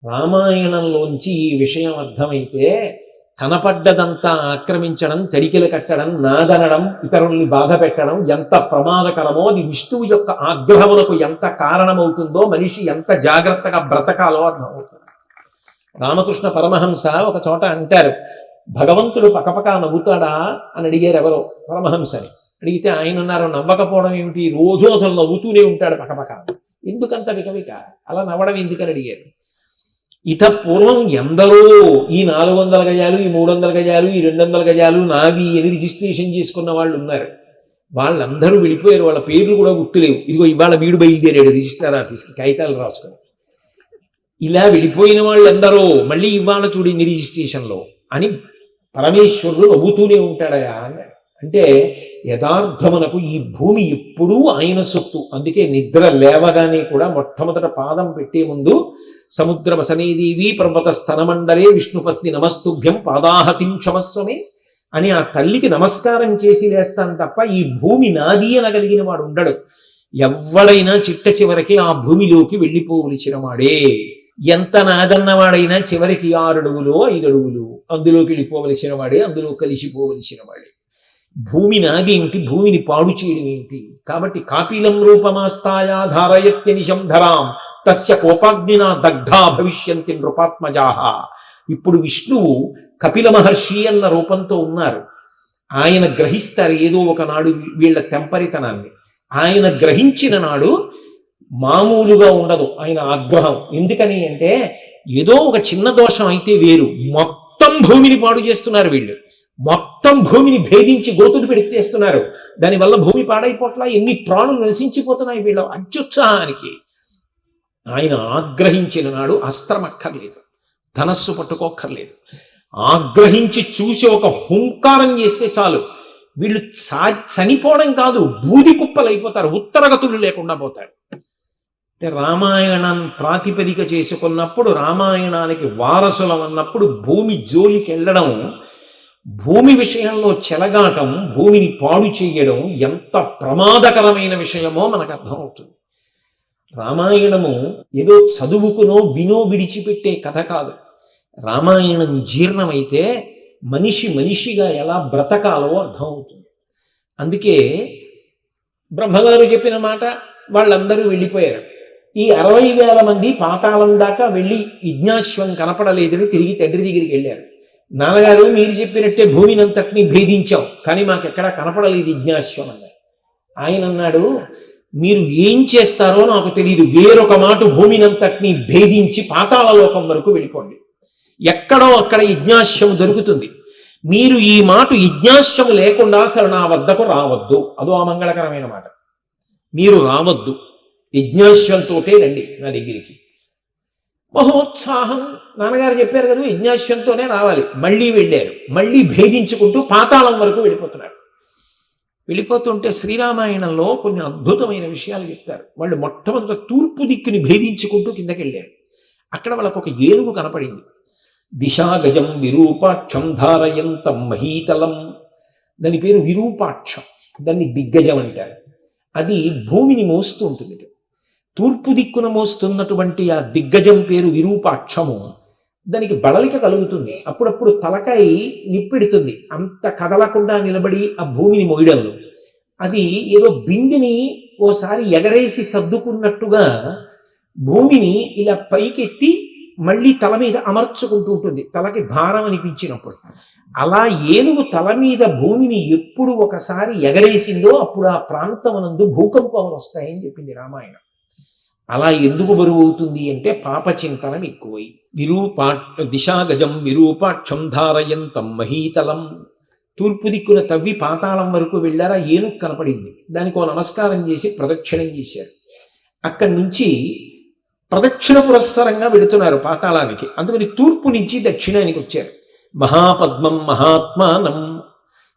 రామాయణంలోంచి ఈ విషయం అర్థమైతే కనపడ్డదంతా ఆక్రమించడం, తడికెలు కట్టడం, నాదనడం, ఇతరుల్ని బాధ పెట్టడం ఎంత ప్రమాదకరమో, అది విష్ణువు యొక్క ఆగ్రహమునకు ఎంత కారణమవుతుందో, మనిషి ఎంత జాగ్రత్తగా బ్రతకాలో అర్థమవుతుంది. రామకృష్ణ పరమహంస ఒక చోట అంటారు, భగవంతుడు పకపక నవ్వుతాడా అని అడిగారు ఎవరో పరమహంసని. అడిగితే ఆయన ఉన్నారు, నవ్వకపోవడం ఏమిటి, రోజు అసలు నవ్వుతూనే ఉంటాడు పకపక, ఎందుకంత వికవిక, అలా నవ్వడం ఎందుకని అడిగారు. ఇత పూర్వం ఎందరో ఈ 400 గజాలు, ఈ 300 గజాలు, ఈ 200 గజాలు నావి అని రిజిస్ట్రేషన్ చేసుకున్న వాళ్ళు ఉన్నారు. వాళ్ళందరూ వెళ్ళిపోయారు, వాళ్ళ పేర్లు కూడా గుర్తులేవు. ఇదిగో ఇవాళ వీడు బయలుదేరాడు రిజిస్టర్ ఆఫీస్కి కాగితాలు రాసుకొని. ఇలా వెళ్ళిపోయిన వాళ్ళు ఎందరో మళ్ళీ ఇవాళ చూడింది రిజిస్ట్రేషన్లో అని పరమేశ్వరుడు నవ్వుతూనే ఉంటాడయా అన్నాడు. అంటే యథార్థమునకు ఈ భూమి ఎప్పుడూ ఆయన సొత్తు. అందుకే నిద్ర లేవగానే కూడా మొట్టమొదట పాదం పెట్టే ముందు సముద్ర వసనేదేవి పర్వత స్థనమండలే విష్ణుపత్ని నమస్తుభ్యం పాదాహతిం క్షమస్వమే అని ఆ తల్లికి నమస్కారం చేసి వేస్తాను తప్ప ఈ భూమి నాది అనగలిగిన వాడు ఉండడు. ఎవడైనా చిట్ట చివరికి ఆ భూమిలోకి వెళ్ళిపోవలసిన వాడే. ఎంత నాదన్నవాడైనా చివరికి 6 అడుగులో 5 అడుగులు అందులోకి వెళ్ళిపోవలసిన వాడే, అందులో కలిసిపోవలసిన వాడే. భూమి నాది ఏమిటి, భూమిని పాడు చేయడం ఏమిటి? కాబట్టి కాపిలం రూపమాస్తాయా ధారయత్యనిశం ధరాం తస్య కోపాగ్నినా దగ్ధా భవిష్యంతి నృపాత్మజాహ. ఇప్పుడు విష్ణువు కపిల మహర్షి అన్న రూపంతో ఉన్నారు. ఆయన గ్రహిస్తారు ఏదో ఒకనాడు వీళ్ళ తెంపరితనాన్ని. ఆయన గ్రహించిన నాడు మామూలుగా ఉండదు ఆయన ఆగ్రహం. ఎందుకని అంటే ఏదో ఒక చిన్న దోషం అయితే వేరు, మొత్తం భూమిని పాడు చేస్తున్నారు వీళ్ళు, మొత్తం భూమిని భేదించి గోతులు పెడితేస్తున్నారు. దానివల్ల భూమి పాడైపోట్లా, ఎన్ని ప్రాణులు నశించిపోతున్నాయి వీళ్ళ అత్యుత్సాహానికి. ఆయన ఆగ్రహించిన నాడు అస్త్రం అక్కర్లేదు, ధనస్సు పట్టుకోక్కర్లేదు. ఆగ్రహించి చూసి ఒక హుంకారం చేస్తే చాలు, వీళ్ళు చనిపోవడం కాదు బూది కుప్పలైపోతారు, ఉత్తరగతులు లేకుండా పోతారు. అంటే రామాయణం ప్రాతిపదిక చేసుకున్నప్పుడు, రామాయణానికి వారసులం అన్నప్పుడు భూమి జోలికి వెళ్ళడం, భూమి విషయంలో చెలగాటం, భూమిని పాడు చేయడం ఎంత ప్రమాదకరమైన విషయమో మనకు అర్థమవుతుంది. రామాయణము ఏదో చదువుకునో వినో విడిచిపెట్టే కథ కాదు. రామాయణం జీర్ణమైతే మనిషి మనిషిగా ఎలా బ్రతకాలో అర్థమవుతుంది. అందుకే బ్రహ్మగారు చెప్పిన మాట వాళ్ళందరూ వెళ్ళిపోయారు. ఈ 60,000 మంది పాతాళం దాకా వెళ్ళి యజ్ఞాశ్వం కనపడలేదని తిరిగి తండ్రి దగ్గరికి వెళ్ళారు. నాన్నగారు మీరు చెప్పినట్టే భూమినంతటినీ భేదించాం, కానీ మాకెక్కడా కనపడలేదు యజ్ఞాశ్వం అన్నారు. ఆయన అన్నాడు, మీరు ఏం చేస్తారో నాకు తెలియదు, వేరొక మాట భూమినంతటినీ భేదించి పాతాళలోకం వరకు వెళ్ళిపోండి, ఎక్కడో అక్కడ యజ్ఞాశ్వము దొరుకుతుంది. మీరు ఈ మాట యజ్ఞాశ్వము లేకుండా అసలు నా వద్దకు రావద్దు, అదో అమంగళకరమైన మాట. మీరు రావద్దు, యజ్ఞాశ్వంతోటే రండి నా దగ్గరికి. మహోత్సాహం, నాన్నగారు చెప్పారు కదా యజ్ఞాశ్వంతోనే రావాలి. మళ్ళీ వెళ్ళారు, మళ్ళీ భేదించుకుంటూ పాతాళం వరకు వెళ్ళిపోతున్నారు. వెళ్ళిపోతుంటే శ్రీరామాయణంలో కొన్ని అద్భుతమైన విషయాలు చెప్తారు. వాళ్ళు మొట్టమొదట తూర్పు దిక్కుని భేదించుకుంటూ కిందకి వెళ్ళారు. అక్కడ వాళ్ళకు ఒక ఏనుగు కనపడింది. దిశాగజం విరూపాక్షం ధారయంతం మహీతలం, దాని పేరు విరూపాక్షం, దాన్ని దిగ్గజం అంటారు. అది భూమిని మోస్తూ ఉంటుంది. తూర్పు దిక్కున మోస్తున్నటువంటి ఆ దిగ్గజం పేరు విరూపాక్షము. దానికి బడలిక కలుగుతుంది, అప్పుడప్పుడు తలకాయ నిప్పెడుతుంది, అంత కదలకుండా నిలబడి ఆ భూమిని మోయడంలో. అది ఏదో బిండిని ఓసారి ఎగరేసి సర్దుకున్నట్టుగా భూమిని ఇలా పైకెత్తి మళ్ళీ తల మీద అమర్చుకుంటూ ఉంటుంది, తలకి భారం అనిపించినప్పుడు. అలా ఏనుగు తల మీద భూమిని ఎప్పుడు ఒకసారి ఎగరేసిందో అప్పుడు ఆ ప్రాంతమునందు భూకంపాలు వస్తాయని చెప్పింది రామాయణం. అలా ఎందుకు బరువు అవుతుంది అంటే పాపచింతనం ఎక్కువై. దిశాగజం విరూపాక్షం ధారయంతం మహీతలం. తూర్పు దిక్కున తవ్వి పాతాళం వరకు వెళ్ళారా, ఏనుగు కనపడింది. దానికి ఓ నమస్కారం చేసి ప్రదక్షిణం చేశారు. అక్కడి నుంచి ప్రదక్షిణ పురస్సరంగా వెళుతున్నారు పాతాళానికి. అందుకని తూర్పు నుంచి దక్షిణానికి వచ్చారు. మహాపద్మం మహాత్మానం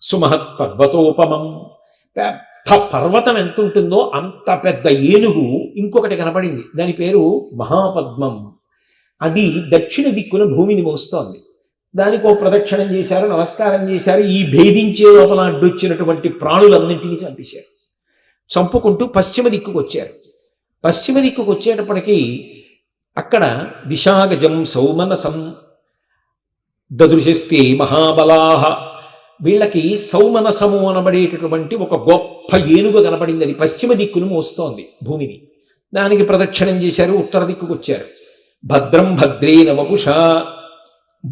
సుమహత్ పర్వతోపమం. పెద్ద పర్వతం ఎంత ఉంటుందో అంత పెద్ద ఏనుగు ఇంకొకటి కనపడింది, దాని పేరు మహాపద్మం. అది దక్షిణ దిక్కున భూమిని మోస్తోంది. దానికి ఓ ప్రదక్షిణం చేశారు, నమస్కారం చేశారు. ఈ భేదించే లోపల అడ్డొచ్చినటువంటి ప్రాణులన్నింటినీ చంపేశారు. చంపుకుంటూ పశ్చిమ దిక్కుకు వచ్చారు. పశ్చిమ దిక్కుకు వచ్చేటప్పటికీ అక్కడ దిశాగజం సౌమనసం దదృశస్తే మహాబలాహ, వీళ్ళకి సౌమనసము అనబడేటటువంటి ఒక గొప్ప ఏనుగు కనపడింది. అది పశ్చిమ దిక్కును మోస్తోంది భూమిని. దానికి ప్రదక్షిణం చేశారు, ఉత్తర దిక్కుకు వచ్చారు. భద్రం భద్రేన వపుష,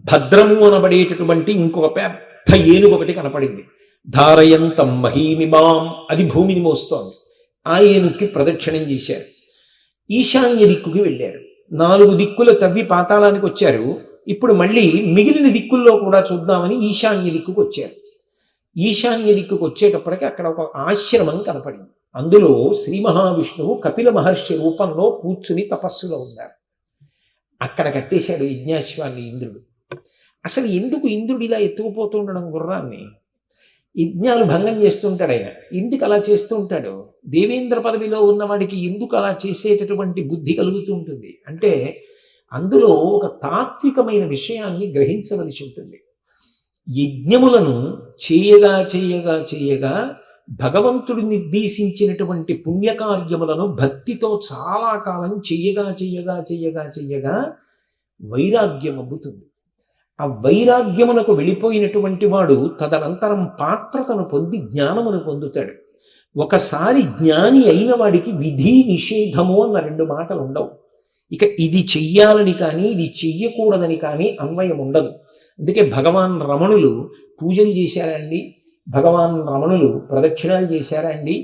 భద్రము అనబడేటటువంటి ఇంకొక పెద్ద ఏనుగు ఒకటి కనపడింది. ధారయంతం మహీమిమాం, అది భూమిని మోస్తోంది. ఆ ఏనుగుకి ప్రదక్షిణం చేశారు. ఈశాన్య దిక్కుకి వెళ్ళారు. 4 దిక్కులు తవ్వి పాతాళానికి వచ్చారు. ఇప్పుడు మళ్ళీ మిగిలిన దిక్కుల్లో కూడా చూద్దామని ఈశాన్య దిక్కుకు వచ్చారు. ఈశాన్య దిక్కుకు వచ్చేటప్పటికి అక్కడ ఒక ఆశ్రమం కనపడింది. అందులో శ్రీ మహావిష్ణువు కపిల మహర్షి రూపంలో కూర్చుని తపస్సులో ఉన్నారు. అక్కడ కట్టేశాడు యజ్ఞాశ్వాన్ని ఇంద్రుడు. అసలు ఎందుకు ఇంద్రుడు ఇలా ఎత్తుకుపోతూ ఉండడం గుర్రాన్ని? యజ్ఞాలు భంగం చేస్తుంటాడు ఆయన. ఎందుకు అలా చేస్తూ ఉంటాడు? దేవేంద్ర పదవిలో ఉన్నవాడికి ఎందుకు అలా చేసేటటువంటి బుద్ధి కలుగుతూ ఉంటుంది అంటే అందులో ఒక తాత్వికమైన విషయాన్ని గ్రహించవలసి ఉంటుంది. యజ్ఞములను చేయగా చేయగా చేయగా భగవంతుడు నిర్దేశించినటువంటి పుణ్యకార్యములను భక్తితో చాలా కాలం చేయగా చేయగా చేయగా చేయగా వైరాగ్యం అబ్బుతుంది. ఆ వైరాగ్యమునకు వెళ్ళిపోయినటువంటి వాడు తదనంతరం పాత్రతను పొంది జ్ఞానమును పొందుతాడు. ఒకసారి జ్ఞాని అయిన వాడికి విధి నిషేధము అన్న 2 మాటలు ఉండవు. ఇక ఇది చెయ్యాలని కానీ ఇది చెయ్యకూడదని కానీ అన్వయం ఉండదు. అందుకే భగవాన్ రమణులు పూజలు చేశారా అండి? భగవాన్ రమణులు ప్రదక్షిణాలు చేశారా అండి?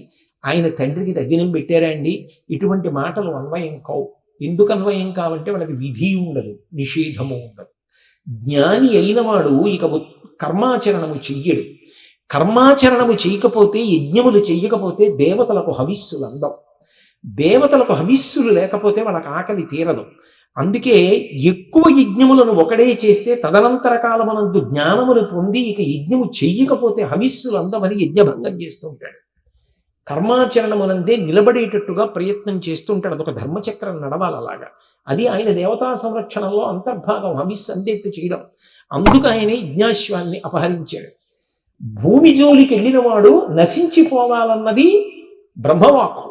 ఆయన తండ్రికి తద్దినం పెట్టారా అండి? ఇటువంటి మాటలు అన్వయం కావు. ఎందుకు అన్వయం కావంటే వాళ్ళకి విధి ఉండదు, నిషేధము ఉండదు. జ్ఞాని అయినవాడు ఇక కర్మాచరణము చెయ్యడు. కర్మాచరణము చేయకపోతే, యజ్ఞములు చెయ్యకపోతే దేవతలకు హవిస్సులు అందం. దేవతలకు హవిస్సులు లేకపోతే వాళ్ళకి ఆకలి తీరదు. అందుకే ఎక్కువ యజ్ఞములను ఒకడే చేస్తే తదనంతర కాలమనందు జ్ఞానమును పొంది ఇక యజ్ఞము చెయ్యకపోతే హవిస్సులు అందమని యజ్ఞభంగం చేస్తూ ఉంటాడు. కర్మాచరణమునందే నిలబడేటట్టుగా ప్రయత్నం చేస్తుంటాడు. అదొక ధర్మచక్రం నడవాలి అలాగా. అది ఆయన దేవతా సంరక్షణలో అంతర్భాగం, హవిస్సు అందేట్టు చేయడం. అందుకు ఆయన యజ్ఞాశ్వాన్ని అపహరించాడు. భూమి జోలికి వెళ్ళిన వాడు నశించిపోవాలన్నది బ్రహ్మవాక్కు,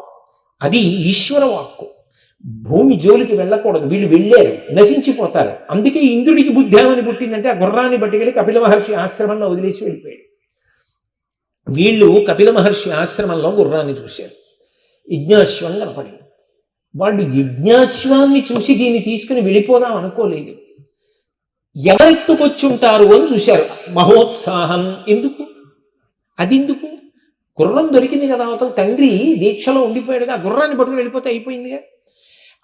అది ఈశ్వర వాక్కు. భూమి జోలికి వెళ్ళకూడదు. వీళ్ళు వెళ్ళారు, నశించిపోతారు. అందుకే ఇంద్రుడికి బుద్ధి ఏమని పుట్టిందంటే ఆ గుర్రాన్ని పట్టుకెళ్ళి కపిల మహర్షి ఆశ్రమంలో వదిలేసి వెళ్ళిపోయాడు. వీళ్ళు కపిల మహర్షి ఆశ్రమంలో గుర్రాన్ని చూశారు. యజ్ఞాశ్వం కనపడింది. వాళ్ళు యజ్ఞాశ్వాన్ని చూసి దీన్ని తీసుకుని వెళ్ళిపోదాం అనుకోలేదు. ఎవరెత్తుకొచ్చుంటారు అని చూశారు. మహోత్సాహం. ఎందుకు? అది ఎందుకు? గుర్రం దొరికింది కదా, అవతల తండ్రి దీక్షలో ఉండిపోయాడుగా, గుర్రాన్ని పట్టుకుని వెళ్ళిపోతే అయిపోయిందిగా.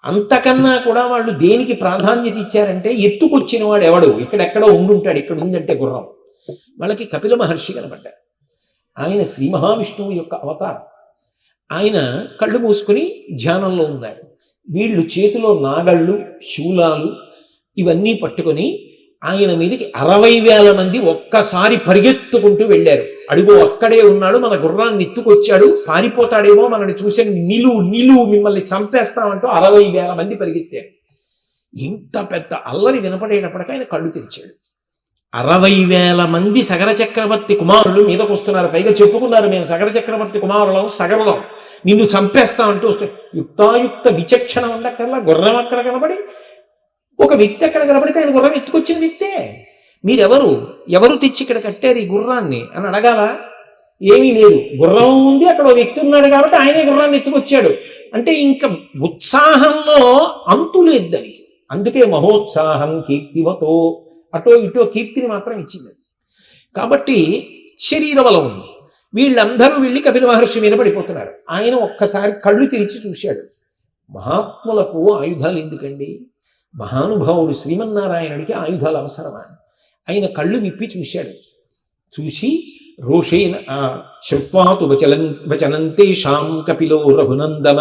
అంతకన్నా కూడా వాళ్ళు దేనికి ప్రాధాన్యత ఇచ్చారంటే ఎత్తుకొచ్చిన వాడు ఎవడు, ఇక్కడెక్కడో ఉండుంటాడు, ఇక్కడ ఉందంటే గుర్రం. వాళ్ళకి కపిల మహర్షి కనబడ్డారు. ఆయన శ్రీ మహావిష్ణువు యొక్క అవతారం. ఆయన కళ్ళు మూసుకుని ధ్యానంలో ఉన్నారు. వీళ్ళు చేతిలో నాగళ్ళు, శూలాలు ఇవన్నీ పట్టుకొని ఆయన మీదకి 60,000 మంది ఒక్కసారి పరిగెత్తుకుంటూ వెళ్ళారు. అడుగు అక్కడే ఉన్నాడు, మన గుర్రాన్ని ఎత్తుకొచ్చాడు, పారిపోతాడేమో, మనల్ని చూసే నిలువు మిమ్మల్ని చంపేస్తామంటూ 60,000 మంది పరిగెత్తారు. ఇంత పెద్ద అల్లరి వినపడేటప్పటికీ ఆయన కళ్ళు తెరిచాడు. 60,000 మంది సగర చక్రవర్తి కుమారులు మీదకు వస్తున్నారు. పైగా చెప్పుకున్నారు, మేము సగర చక్రవర్తి కుమారులం, సగరలం, నిన్ను చంపేస్తామంటూ వస్తే యుక్తాయుక్త విచక్షణ ఉండక్కర్లా. గుర్రం అక్కడ కనబడి ఒక వ్యక్తి అక్కడ కనబడితే ఆయన గుర్రం ఎత్తుకొచ్చిన వ్యక్తే. మీరెవరు, ఎవరు తెచ్చి ఇక్కడ కట్టారు ఈ గుర్రాన్ని అని అడగాల? ఏమీ లేదు, గుర్రం ఉంది, అక్కడ ఒక వ్యక్తి ఉన్నాడు కాబట్టి ఆయనే గుర్రాన్ని ఎత్తుకొచ్చాడు అంటే ఇంకా ఉత్సాహంలో అంతు లేదు దానికి. అందుకే మహోత్సాహం కీర్తివతో, అటో ఇటో కీర్తిని మాత్రం ఇచ్చింది. కాబట్టి శరీర బలం ఉంది. వీళ్ళందరూ వెళ్ళి కపిల మహర్షి మీద పడిపోతున్నారు. ఆయన ఒక్కసారి కళ్ళు తెరిచి చూశాడు. మహాత్ములకు ఆయుధాలు ఎందుకండి? మహానుభావుడు శ్రీమన్నారాయణుడికి ఆయుధాలు అవసరమా? ఆయన కళ్ళు విప్పి చూశాడు. చూసి రోషేన శ్రుత్వాతు వచనంతేషాం కపిలో రఘునందన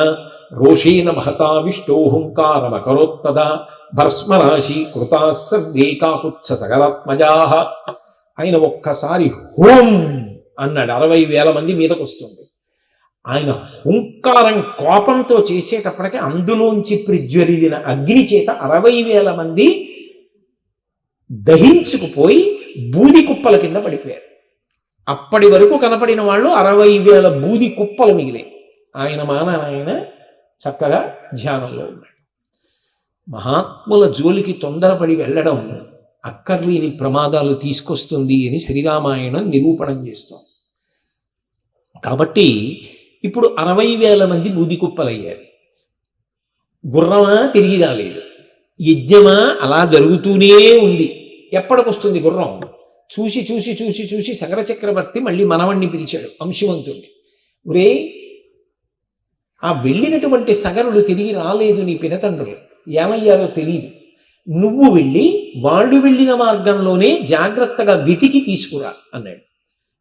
రోషేన మహతావిష్టోహుంకారమకరోత్తదా భస్మరాశి కృతా సర్వే కాకుత్స సగలాత్మజాః. ఆయన ఒక్కసారి హోం అన్నాడు. 60,000 మంది మీదకు వస్తుంది. ఆయన హుంకారం కోపంతో చేసేటప్పటికే అందులోంచి ప్రజ్వరిలిన అగ్ని చేత 60,000 మంది దహించుకుపోయి బూది కుప్పల కింద పడిపోయారు. అప్పటి వరకు కనపడిన వాళ్ళు 60,000 బూది కుప్పలు మిగిలాయి. ఆయన చక్కగా ధ్యానంలో ఉన్నాడు. మహాత్ముల జోలికి తొందరపడి వెళ్ళడం అక్కర్లేని ప్రమాదాలు తీసుకొస్తుంది అని శ్రీరామాయణం నిరూపణం చేస్తాం. కాబట్టి ఇప్పుడు 60,000 మంది బూది కుప్పలయ్యారు. గుర్రమా తిరిగి రాలేదు, యజ్ఞమా అలా జరుగుతూనే ఉంది. ఎప్పటికొస్తుంది గుర్రం? చూసి చూసి చూసి చూసి సగర చక్రవర్తి మళ్ళీ మనవణ్ణి పిలిచాడు, అంశుమంతుణ్ణి. ఒరే, ఆ వెళ్ళినటువంటి సగరులు తిరిగి రాలేదు, నీ పినతండ్రులు ఏమయ్యారో తెలియదు. నువ్వు వెళ్ళి వాళ్ళు వెళ్ళిన మార్గంలోనే జాగ్రత్తగా వెతికి తీసుకురా అన్నాడు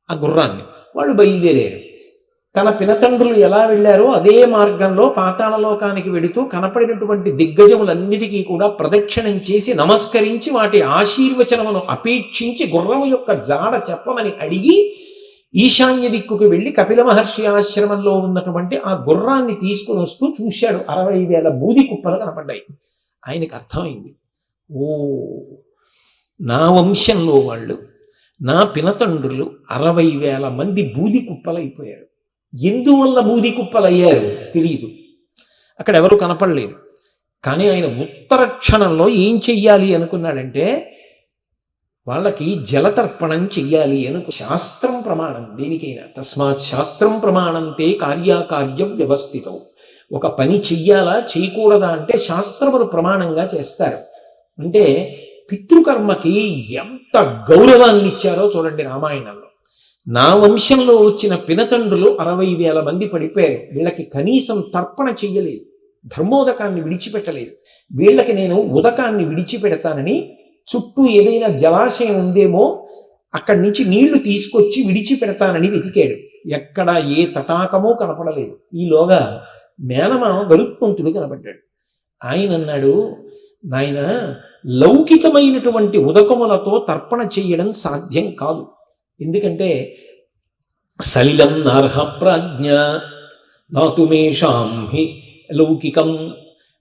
ఆ గుర్రాన్ని. వాళ్ళు బయలుదేరారు. తన పినతండ్రులు ఎలా వెళ్ళారో అదే మార్గంలో పాతాళలోకానికి వెడుతూ కనపడినటువంటి దిగ్గజములన్నిటికీ కూడా ప్రదక్షిణం చేసి నమస్కరించి వాటి ఆశీర్వచనమును అపేక్షించి గుర్రము యొక్క జాడ చెప్పమని అడిగి ఈశాన్య దిక్కుకు వెళ్ళి కపిల మహర్షి ఆశ్రమంలో ఉన్నటువంటి ఆ గుర్రాన్ని తీసుకుని వస్తూ చూశాడు. 60,000 బూది కుప్పలు కనపడ్డాయి. ఆయనకు అర్థమైంది, ఓ, నా వంశంలో వాళ్ళు, నా పినతండ్రులు 60,000 మంది బూది కుప్పలైపోయారు. ఎందువల్ల బూది కుప్పలయ్యారు తెలియదు, అక్కడ ఎవరు కనపడలేదు. కానీ ఆయన ఉత్తర క్షణంలో ఏం చెయ్యాలి అనుకున్నాడంటే, వాళ్ళకి జలతర్పణం చెయ్యాలి శాస్త్రం ప్రమాణం దేనికైనా. తస్మాత్ శాస్త్రం ప్రమాణంతే కార్యాకార్యం వ్యవస్థితం. ఒక పని చెయ్యాలా చేయకూడదా అంటే శాస్త్రములు ప్రమాణంగా చేస్తారు. అంటే పితృకర్మకి ఎంత గౌరవాన్ని ఇచ్చారో చూడండి రామాయణంలో. నా వంశంలో వచ్చిన పినతండ్రులు 60,000 మంది పడిపోయారు. వీళ్ళకి కనీసం తర్పణ చెయ్యలేదు, ధర్మోదకాన్ని విడిచిపెట్టలేదు. వీళ్ళకి నేను ఉదకాన్ని విడిచిపెడతానని చుట్టూ ఏదైనా జలాశయం ఉందేమో అక్కడి నుంచి నీళ్లు తీసుకొచ్చి విడిచిపెడతానని వెతికాడు. ఎక్కడ ఏ తటాకమో కనపడలేదు. ఈలోగా మేనమామ గరుత్మంతుడు కనపడ్డాడు. ఆయన అన్నాడు, నాయన, లౌకికమైనటువంటి ఉదకములతో తర్పణ చెయ్యడం సాధ్యం కాదు. ఎందుకంటే సలిలం నార్హ ప్రాజ్ఞ నాతుమేషాం హి లౌకికం.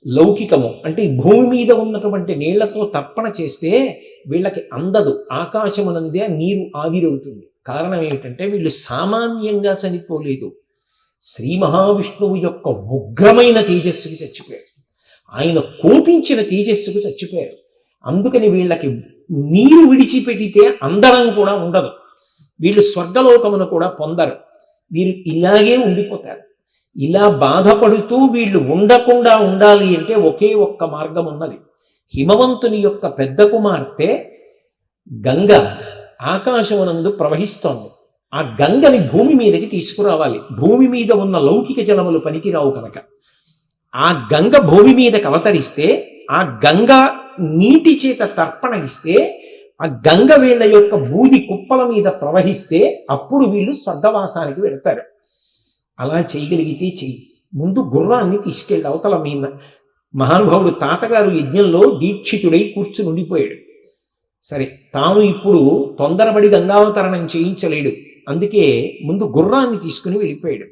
లౌకికము అంటే భూమి మీద ఉన్నటువంటి నీళ్లతో తర్పణ చేస్తే వీళ్ళకి అందదు. ఆకాశమునందే నీరు ఆవిరవుతుంది. కారణం ఏమిటంటే వీళ్ళు సామాన్యంగా చనిపోలేదు, శ్రీ మహావిష్ణువు యొక్క ఉగ్రమైన తేజస్సుకి చచ్చిపోయారు. ఆయన కోపించిన తేజస్సుకు చచ్చిపోయారు. అందుకని వీళ్ళకి నీరు విడిచిపెడితే అందడం కూడా ఉండదు. వీళ్ళు స్వర్గలోకమును కూడా పొందరు. వీరు ఇలాగే ఉండిపోతారు. ఇలా బాధపడుతూ వీళ్ళు ఉండకుండా ఉండాలి అంటే ఒకే ఒక్క మార్గం ఉన్నది. హిమవంతుని యొక్క పెద్ద కుమార్తె గంగ ఆకాశమునందు ప్రవహిస్తోంది. ఆ గంగని భూమి మీదకి తీసుకురావాలి. భూమి మీద ఉన్న లౌకిక జలములు పనికిరావు కనుక ఆ గంగ భూమి మీదకి అవతరిస్తే, ఆ గంగ నీటి చేత తర్పణ ఇస్తే, ఆ గంగ వీళ్ళ యొక్క బూది కుప్పల మీద ప్రవహిస్తే అప్పుడు వీళ్ళు స్వర్గవాసానికి వెళతారు. అలా చేయగలిగితే చెయ్యి. ముందు గుర్రాన్ని తీసుకెళ్ళి అవతల మీద. మహానుభావుడు తాతగారు యజ్ఞంలో దీక్షితుడై కూర్చుని ఉండిపోయాడు. సరే, తాను ఇప్పుడు తొందరపడి గంగావతరణం చేయించలేడు. అందుకే ముందు గుర్రాన్ని తీసుకుని వెళ్ళిపోయాడు.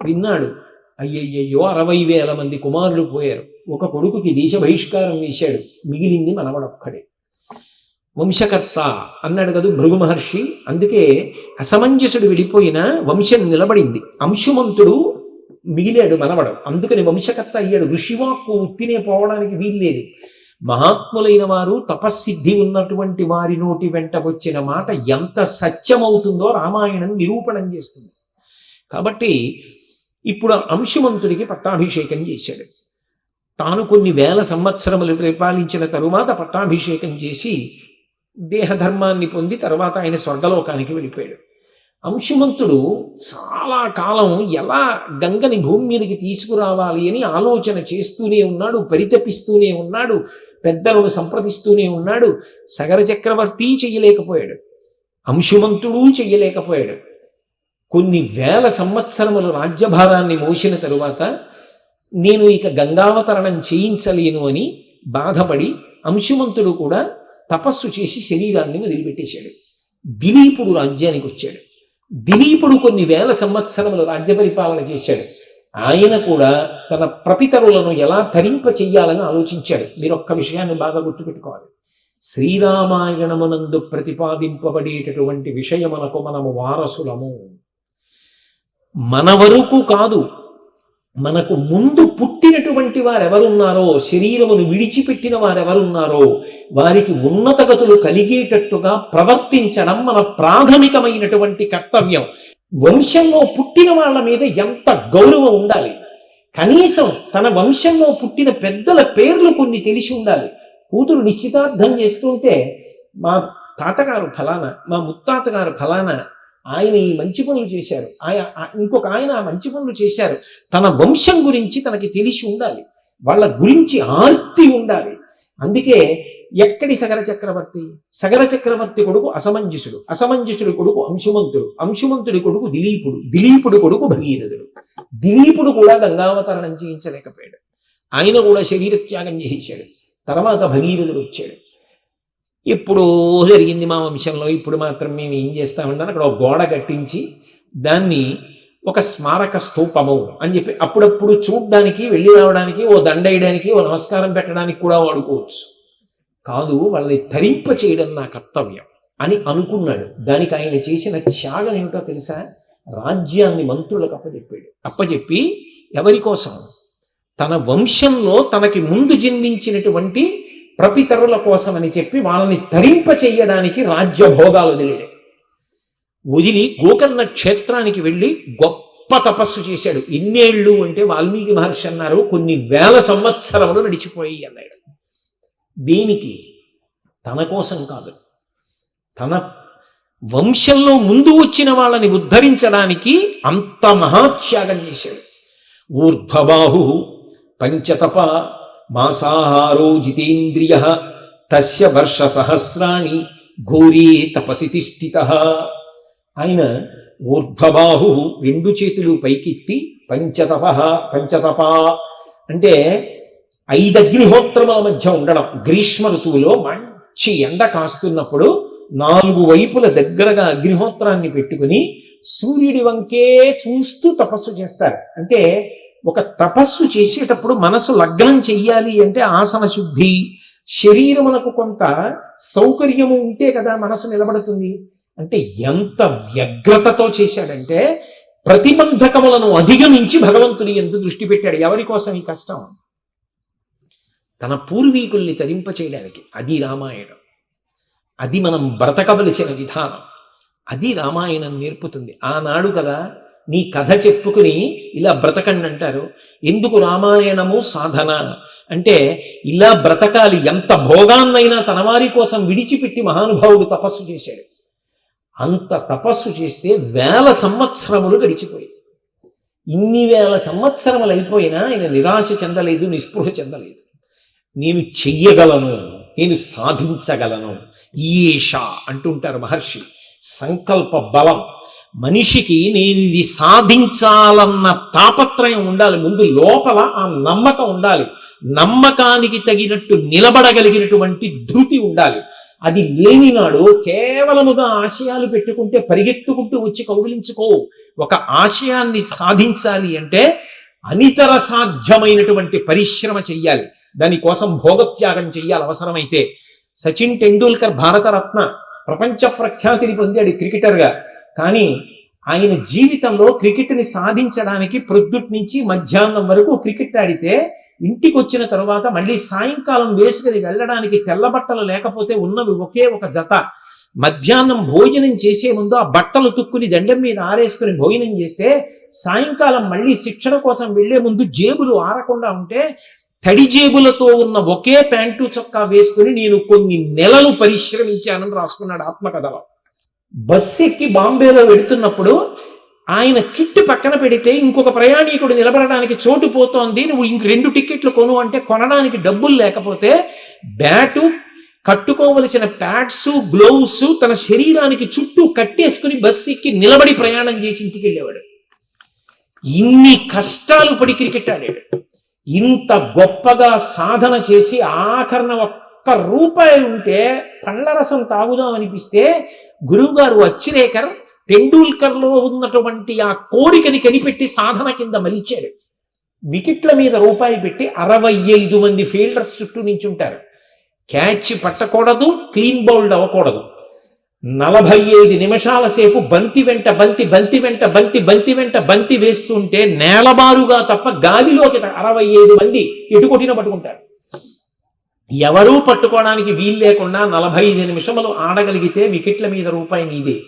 విన్నాడు, అయ్యయ్యో 60,000 మంది కుమారులు పోయారు. ఒక కొడుకుకి దేశ బహిష్కారం వేశాడు, మిగిలింది మనవడొక్కడే. వంశకర్త అన్నాడు కదా భృగు మహర్షి. అందుకే అసమంజసుడు విడిపోయిన వంశం నిలబడింది. అంశుమంతుడు మిగిలాడు మనవడు. అందుకని వంశకర్త అయ్యాడు. ఋషివాక్కు ఉత్తినే పోవడానికి వీల్లేదు. మహాత్ములైన వారు, తపస్సిద్ధి ఉన్నటువంటి వారి నోటి వెంట వచ్చిన మాట ఎంత సత్యమవుతుందో రామాయణం నిరూపణం చేస్తుంది. కాబట్టి ఇప్పుడు అంశుమంతుడికి పట్టాభిషేకం చేశాడు. తాను కొన్ని వేల సంవత్సరములు పరిపాలించిన తరువాత పట్టాభిషేకం చేసి దేహధర్మాన్ని పొంది తర్వాత ఆయన స్వర్గలోకానికి వెళ్ళిపోయాడు. అంశుమంతుడు చాలా కాలం ఎలా గంగని భూమి మీదకి తీసుకురావాలి అని ఆలోచన చేస్తూనే ఉన్నాడు, పరితపిస్తూనే ఉన్నాడు, పెద్దలను సంప్రదిస్తూనే ఉన్నాడు. సగర చక్రవర్తి చెయ్యలేకపోయాడు, అంశుమంతుడు చెయ్యలేకపోయాడు. కొన్ని వేల సంవత్సరములు రాజ్యభారాన్ని మోసిన తరువాత నేను ఇక గంగావతరణం చేయించలేను అని బాధపడి అంశుమంతుడు కూడా తపస్సు చేసి శరీరాన్ని వదిలిపెట్టేశాడు. దిలీపుడు రాజ్యానికి వచ్చాడు. దిలీపుడు కొన్ని వేల సంవత్సరములు రాజ్య పరిపాలన చేశాడు. ఆయన కూడా తన ప్రపితరులను ఎలా తరింప చెయ్యాలని ఆలోచించాడు. మీరు ఒక్క విషయాన్ని బాగా గుర్తుపెట్టుకోవాలి. శ్రీరామాయణమునందు ప్రతిపాదింపబడేటటువంటి విషయమునకు మనము వారసులము. మన వరకు కాదు, మనకు ముందు పుట్టినటువంటి వారెవరున్నారో, శరీరమును విడిచిపెట్టిన వారెవరున్నారో వారికి ఉన్నత గతులు కలిగేటట్టుగా ప్రవర్తించడం మన ప్రాథమికమైనటువంటి కర్తవ్యం. వంశంలో పుట్టిన వాళ్ళ మీద ఎంత గౌరవం ఉండాలి, కనీసం తన వంశంలో పుట్టిన పెద్దల పేర్లు కొన్ని తెలిసి ఉండాలి. కూతురు నిశ్చితార్థం చేస్తుంటే మా తాతగారు ఫలానా, మా ముత్తాతగారు ఫలానా, ఆయన ఈ మంచి పనులు చేశారు, ఇంకొక ఆయన మంచి పనులు చేశారు, తన వంశం గురించి తనకి తెలిసి ఉండాలి, వాళ్ళ గురించి ఆర్తి ఉండాలి. అందుకే ఎక్కడి సగర చక్రవర్తి, సగర చక్రవర్తి కొడుకు అసమంజసుడు, అసమంజసుడి కొడుకు అంశుమంతుడు, అంశుమంతుడి కొడుకు దిలీపుడు, దిలీపుడు కొడుకు భగీరథుడు. దిలీపుడు కూడా గంగావతరణం చేయించలేకపోయాడు, ఆయన కూడా శరీర త్యాగం చేశాడు. తర్వాత భగీరథుడు వచ్చాడు. ఇప్పుడు జరిగింది మా వంశంలో, ఇప్పుడు మాత్రం మేము ఏం చేస్తామంటే అక్కడ ఒక గోడ కట్టించి దాన్ని ఒక స్మారక స్తూపము అని చెప్పి అప్పుడప్పుడు చూడ్డానికి వెళ్ళి రావడానికి, ఓ దండేయడానికి, ఓ నమస్కారం పెట్టడానికి కూడా వాడుకోవచ్చు. కాదు, వాళ్ళని తరింప చేయడం నా కర్తవ్యం అని అనుకున్నాడు. దానికి ఆయన చేసిన త్యాగం ఏమిటో తెలుసా? రాజ్యాన్ని మంత్రులకు అప్పచెప్పాడు. అప్పచెప్పి ఎవరి కోసం? తన వంశంలో తనకి ముందు జన్మించినటువంటి ప్రపితరుల కోసం అని చెప్పి వాళ్ళని తరింప చెయ్యడానికి రాజ్య భోగాలు వదిలి గోకర్ణ క్షేత్రానికి వెళ్ళి గొప్ప తపస్సు చేశాడు. ఎన్నేళ్ళు అంటే వాల్మీకి మహర్షి అన్నారు కొన్ని వేల సంవత్సరములు నడిచిపోయి అన్నాడు. దేనికి? తన కోసం కాదు, తన వంశంలో ముందు వచ్చిన వాళ్ళని ఉద్ధరించడానికి అంత మహాత్యాగం చేశాడు. ఊర్ధ్వబాహు పంచతప మాసాహారో జితేంద్రియ తస్య వర్ష సహస్రాణి ఘోరే తపసి తిష్ఠితః. ఆయన ఊర్ధ్వబాహు, రెండు చేతులు పైకెత్తి, పంచతప, పంచతప అంటే 5 అగ్నిహోత్రముల మధ్య ఉండడం. గ్రీష్మ ఋతువులో మంచి ఎండ కాస్తున్నప్పుడు 4 వైపుల దగ్గరగా అగ్నిహోత్రాన్ని పెట్టుకుని సూర్యుడి వంకే చూస్తూ తపస్సు చేస్తారు. అంటే ఒక తపస్సు చేసేటప్పుడు మనసు లగ్నం చెయ్యాలి అంటే ఆసన శుద్ధి, శరీరమునకు కొంత సౌకర్యము ఉంటే కదా మనసు నిలబడుతుంది. అంటే ఎంత వ్యగ్రతతో చేశాడంటే ప్రతిబంధకములను అధిగమించి భగవంతుని యందు దృష్టి పెట్టాడు. ఎవరి కోసం ఈ కష్టం? తన పూర్వీకుల్ని తరింప చేయడానికి. అది రామాయణం, అది మనం బ్రతకవలసిన విధానం, అది రామాయణం నేర్పుతుంది. ఆనాడు కదా నీ కథ చెప్పుకుని ఇలా బ్రతకండి అంటారు. ఎందుకు రామాయణము సాధన అంటే ఇలా బ్రతకాలి. ఎంత భోగాన్నైనా తన వారి కోసం విడిచిపెట్టి మహానుభావుడు తపస్సు చేశాడు. అంత తపస్సు చేస్తే 1000 సంవత్సరములు గడిచిపోయాయి. ఇన్ని 1000 సంవత్సరములు అయిపోయినా ఆయన నిరాశ చెందలేదు, నిస్పృహ చెందలేదు. నేను చెయ్యగలను, నేను సాధించగలను. ఈష అంటుంటారు మహర్షి. సంకల్ప బలం. మనిషికి నేను ఇది సాధించాలన్న తాపత్రయం ఉండాలి. ముందు లోపల ఆ నమ్మకం ఉండాలి. నమ్మకానికి తగినట్టు నిలబడగలిగినటువంటి ధృతి ఉండాలి. అది లేనినాడు కేవలముగా ఆశయాలు పెట్టుకుంటే పరిగెత్తుకుంటూ వచ్చి కౌగిలించుకో. ఒక ఆశయాన్ని సాధించాలి అంటే అనితర సాధ్యమైనటువంటి పరిశ్రమ చెయ్యాలి. దానికోసం భోగత్యాగం చెయ్యాలి అవసరమైతే. సచిన్ టెండూల్కర్ భారతరత్న, ప్రపంచ ప్రఖ్యాతిని పొందాడు క్రికెటర్గా. కానీ ఆయన జీవితంలో క్రికెట్ని సాధించడానికి ప్రొద్దుటి నుంచి మధ్యాహ్నం వరకు క్రికెట్ ఆడితే ఇంటికి వచ్చిన తర్వాత మళ్ళీ సాయంకాలం వేసుకుని వెళ్ళడానికి తెల్ల బట్టలు లేకపోతే ఉన్నవి ఒకే ఒక జత. మధ్యాహ్నం భోజనం చేసే ముందు ఆ బట్టలు తుక్కుని దండం మీద ఆరేసుకుని భోజనం చేస్తే సాయంకాలం మళ్ళీ శిక్షణ కోసం వెళ్లే ముందు జేబులు ఆరకుండా ఉంటే తడి జేబులతో ఉన్న ఒకే ప్యాంటు చొక్కా వేసుకుని నేను కొన్ని నెలలు పరిశ్రమించానని రాసుకున్నాడు ఆత్మకథలో. బస్సు ఎక్కి బాంబేలో వెడుతున్నప్పుడు ఆయన కిట్ పక్కన పెడితే ఇంకొక ప్రయాణికుడు నిలబడడానికి చోటు పోతోంది, నువ్వు ఇంక 2 టికెట్లు కొను అంటే కొనడానికి డబ్బులు లేకపోతే బ్యాటు, కట్టుకోవలసిన ప్యాడ్స్, గ్లోవ్స్ తన శరీరానికి చుట్టూ కట్టేసుకుని బస్సు ఎక్కి నిలబడి ప్రయాణం చేసి ఇంటికి వెళ్ళేవాడు. ఇన్ని కష్టాలు పడి క్రికెట్ ఆడాడు. ఇంత గొప్పగా సాధన చేసి ఆఖరణ ఒక్క రూపాయి ఉంటే పళ్ళరసం తాగుదాం అనిపిస్తే గురువుగారు అచ్చిరేకర్ టెండూల్కర్లో ఉన్నటువంటి ఆ కోరికని కనిపెట్టి సాధన కింద మలిచాడు. వికెట్ల మీద రూపాయి పెట్టి 65 మంది ఫీల్డర్స్ చుట్టూ నించుంటారు. క్యాచ్ పట్టకూడదు, క్లీన్ బౌల్డ్ అవ్వకూడదు. 45 నిమిషాల సేపు బంతి వెంట బంతి వేస్తుంటే నేలబారుగా తప్ప గాలిలోకి 65 మంది ఎటుకొట్టిన పట్టుకుంటారు. ఎవరూ పట్టుకోవడానికి వీలు లేకుండా 45 నిమిషములు ఆడగలిగితే వికెట్ల మీద రూపాయి నీదే.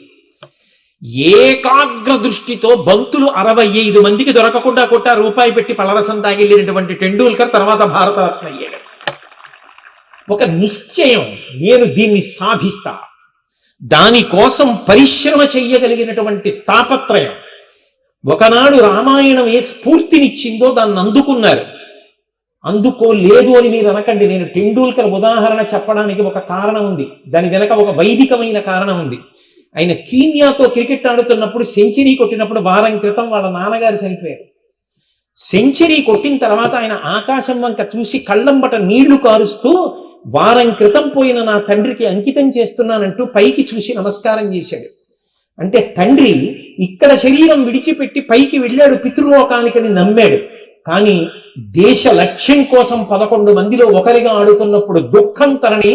ఏకాగ్ర దృష్టితో బంతులు 65 మందికి దొరకకుండా కొట్టా రూపాయి పెట్టి పలరసం తాగిల్లినటువంటి టెండూల్కర్ తర్వాత భారతరత్న అయ్యాడు. ఒక నిశ్చయం, నేను దీన్ని సాధిస్తా, దానికోసం పరిశ్రమ చెయ్యగలిగినటువంటి తాపత్రయం. ఒకనాడు రామాయణం ఏ స్ఫూర్తినిచ్చిందో దాన్ని అందుకున్నారు. అందుకోలేదు అని మీరు అనకండి. నేను టెండూల్కర్ ఉదాహరణ చెప్పడానికి ఒక కారణం ఉంది, దాని వెనక ఒక వైదికమైన కారణం ఉంది. ఆయన కీన్యాతో క్రికెట్ ఆడుతున్నప్పుడు సెంచరీ కొట్టినప్పుడు వారం క్రితం వాళ్ళ నాన్నగారు చనిపోయారు. సెంచరీ కొట్టిన తర్వాత ఆయన ఆకాశం వంక చూసి కళ్ళంబట నీళ్లు కారుస్తూ, వారం క్రితం పోయిన నా తండ్రికి అంకితం చేస్తున్నానంటూ పైకి చూసి నమస్కారం చేశాడు. అంటే తండ్రి ఇక్కడ శరీరం విడిచిపెట్టి పైకి వెళ్ళాడు పితృలోకానికని నమ్మాడు. కానీ దేశ లక్ష్యం కోసం 11 మందిలో ఒకరిగా ఆడుతున్నప్పుడు దుఃఖం తనని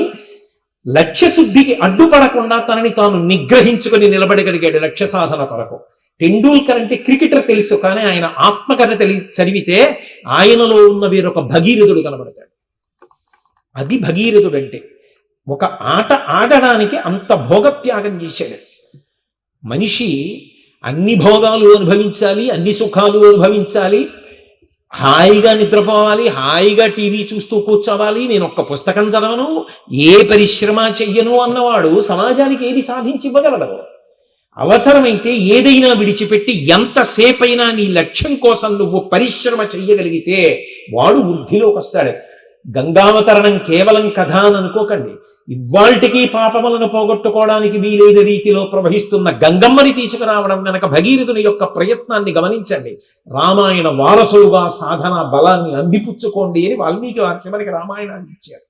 లక్ష్యశుద్ధికి అడ్డుపడకుండా తనని తాను నిగ్రహించుకొని నిలబడగలిగాడు లక్ష్య సాధన కొరకు. టెండూల్కర్ అంటే క్రికెటర్ తెలుసు, కానీ ఆయన ఆత్మకథ చదివితే ఆయనలో ఉన్న వేరొక భగీరథుడు కనబడతాడు. అది భగీరథుడు అంటే. ఒక ఆట ఆడడానికి అంత భోగత్యాగం చేశాడు. మనిషి అన్ని భోగాలు అనుభవించాలి, అన్ని సుఖాలు అనుభవించాలి, హాయిగా నిద్రపోవాలి, హాయిగా టీవీ చూస్తూ కూర్చోవాలి, నేను ఒక్క పుస్తకం చదవను, ఏ పరిశ్రమ చెయ్యను అన్నవాడు సమాజానికి ఏది సాధించి ఇవ్వగలడు? అవసరమైతే ఏదైనా విడిచిపెట్టి ఎంతసేపైనా నీ లక్ష్యం కోసం నువ్వు పరిశ్రమ చెయ్యగలిగితే వాడు వృద్ధిలోకి వస్తాడు. గంగావతరణం కేవలం కథ అని అనుకోకండి. ఇవాల్టికి పాపములను పోగొట్టుకోవడానికి వీలైన రీతిలో ప్రవహిస్తున్న గంగమ్మని తీసుకురావడం వెనక భగీరథుని యొక్క ప్రయత్నాన్ని గమనించండి. రామాయణ వారసులుగా సాధన బలాన్ని అందిపుచ్చుకోండి అని వాల్మీకి మహర్షి మనకి రామాయణాన్ని ఇచ్చారు.